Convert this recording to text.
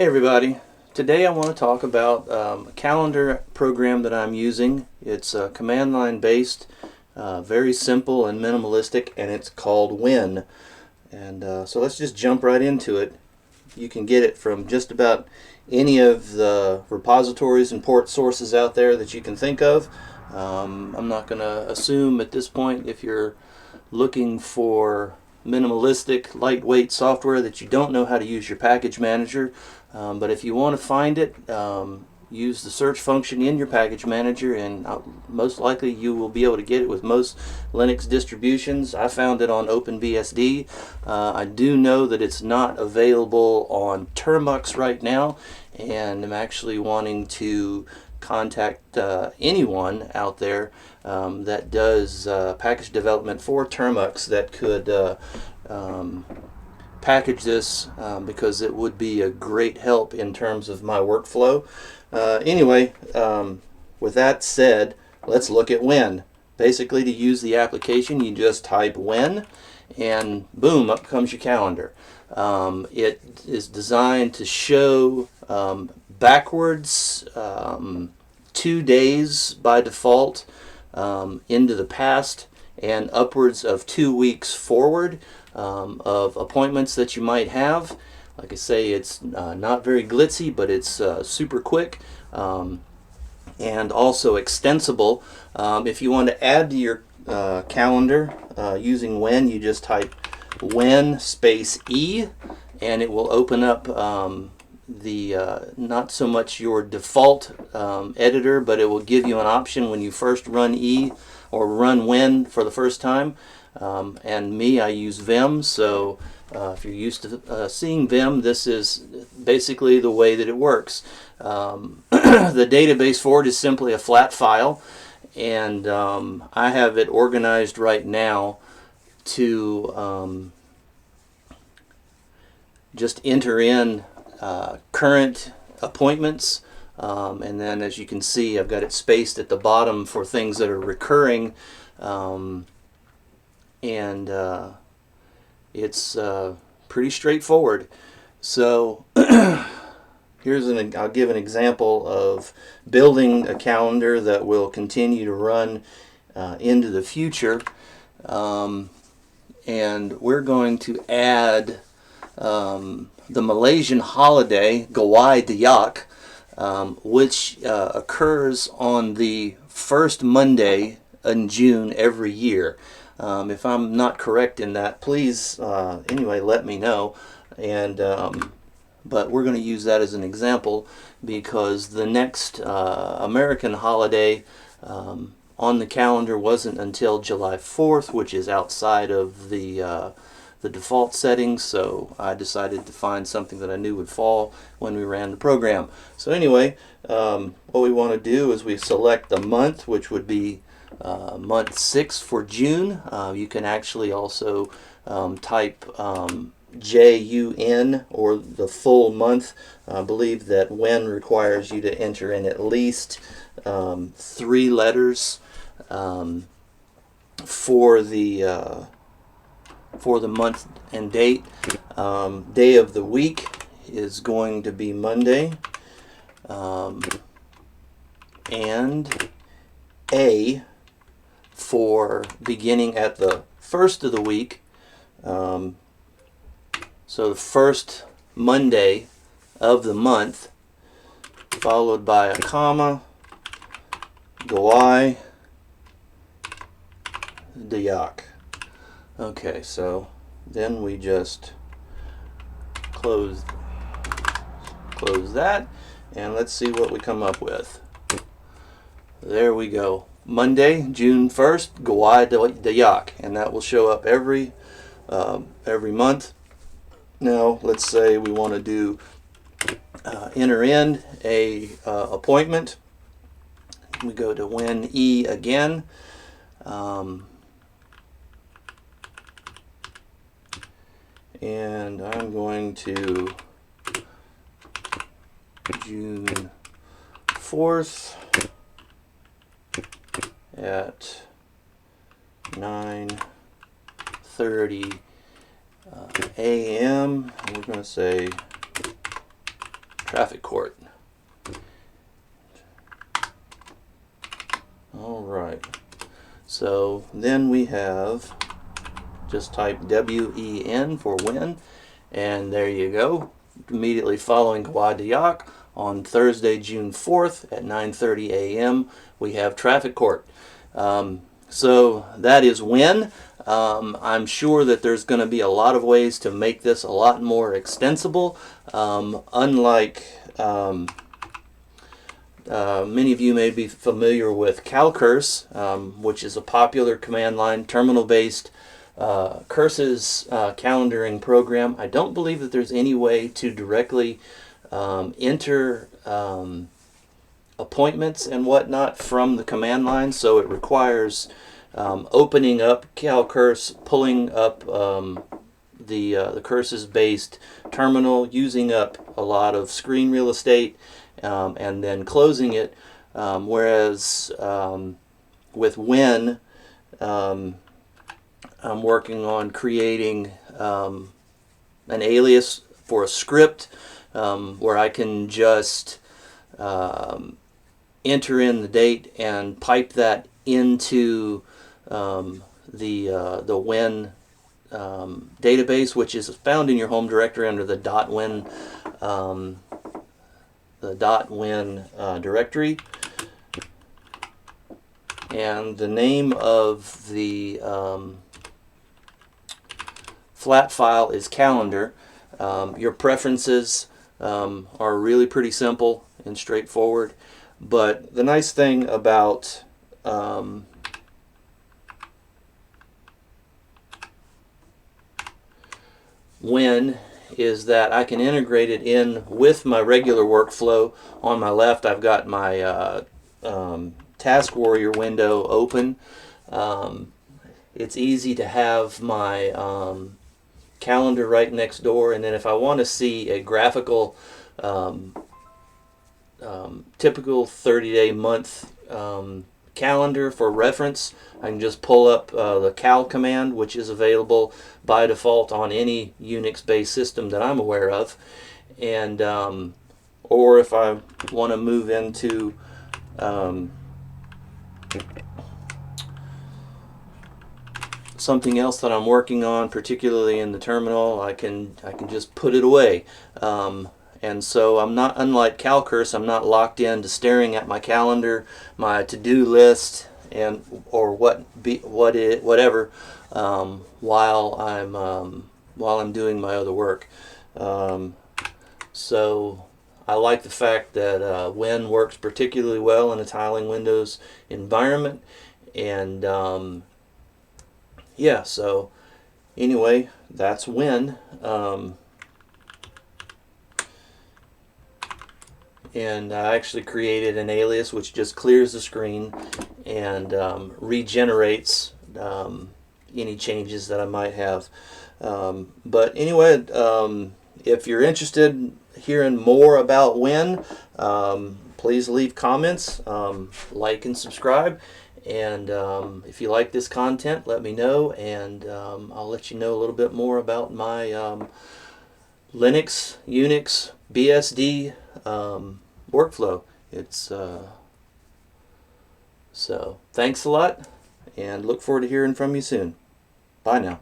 Hey everybody, today I want to talk about a calendar program that I'm using. It's command line based, very simple and minimalistic, and it's called Win. And so let's just jump right into it. You can get it from just about any of the repositories and port sources out there that you can think of. I'm not going to assume at this point, if you're looking for minimalistic, lightweight software, that you don't know how to use your package manager. But if you want to find it, use the search function in your package manager, and most likely you will be able to get it with most Linux distributions. I found it on OpenBSD. I do know that it's not available on Termux right now, and I'm actually wanting to contact anyone out there that does package development for Termux that could package this, because it would be a great help in terms of my workflow. Anyway, with that said, let's look at Win. Basically, to use the application, you just type Win, and boom, up comes your calendar. It is designed to show backwards 2 days by default into the past, and upwards of 2 weeks forward of appointments that you might have. Like I say, it's not very glitzy, but it's super quick, and also extensible. If you want to add to your calendar using Win, you just type Win space E, and it will open up the not so much your default editor, but it will give you an option when you first run E or run Win for the first time. And me, I use Vim, so if you're used to seeing Vim, this is basically the way that it works. The database for it is simply a flat file, and I have it organized right now to just enter in current appointments, and then, as you can see, I've got it spaced at the bottom for things that are recurring, and it's pretty straightforward. So I'll give an example of building a calendar that will continue to run into the future, and we're going to add the Malaysian holiday Gawai Dayak, which occurs on the first Monday in June every year. If I'm not correct in that, please anyway let me know. And but we're going to use that as an example, because the next American holiday on the calendar wasn't until July 4th, which is outside of the default settings, so I decided to find something that I knew would fall when we ran the program. So anyway, what we want to do is we select the month, which would be month 6 for June. You can actually also type JUN, or the full month. I believe that Win requires you to enter in at least 3 letters for the month and date. Day of the week is going to be Monday, and A for beginning at the first of the week. So the first Monday of the month, followed by a comma, Gawai Dayak. Okay, so then we just close that, and let's see what we come up with. There we go. Monday, June 1st, Gawai Dayak, and that will show up every month. Now, let's say we want to do enter in a appointment. We go to Win E again. And I'm going to June 4th at 9:30 a.m. We're going to say traffic court. Alright, so then we have, just type WEN for win, and there you go. Immediately following Gwadiak on Thursday, June 4th at 9:30 a.m. we have traffic court. So that is when. I'm sure that there's going to be a lot of ways to make this a lot more extensible. Unlike many of you may be familiar with Calcurse, which is a popular command line terminal-based Curse's calendaring program. I don't believe that there's any way to directly enter appointments and whatnot from the command line, so it requires opening up Calcurse, pulling up the Curse's based terminal, using up a lot of screen real estate, and then closing it. Whereas with Win, I'm working on creating an alias for a script where I can just enter in the date and pipe that into the Win database, which is found in your home directory under the .win directory. And the name of the flat file is calendar. Your preferences are really pretty simple and straightforward, but the nice thing about Win is that I can integrate it in with my regular workflow. On my left I've got my Task Warrior window open. It's easy to have my calendar right next door, and then if I want to see a graphical typical 30-day month calendar for reference, I can just pull up the cal command, which is available by default on any Unix based system that I'm aware of. And or if I want to move into something else that I'm working on, particularly in the terminal, I can just put it away. And so I'm not, unlike Calcurse, I'm not locked into staring at my calendar, my to-do list, and or whatever while I'm doing my other work. So I like the fact that Win works particularly well in a tiling Windows environment, and yeah, so anyway, that's Win. And I actually created an alias which just clears the screen and regenerates any changes that I might have. But anyway, if you're interested in hearing more about Win, please leave comments, like and subscribe. And if you like this content, let me know, and I'll let you know a little bit more about my Linux, Unix, BSD workflow. It's so thanks a lot, and look forward to hearing from you soon. Bye now.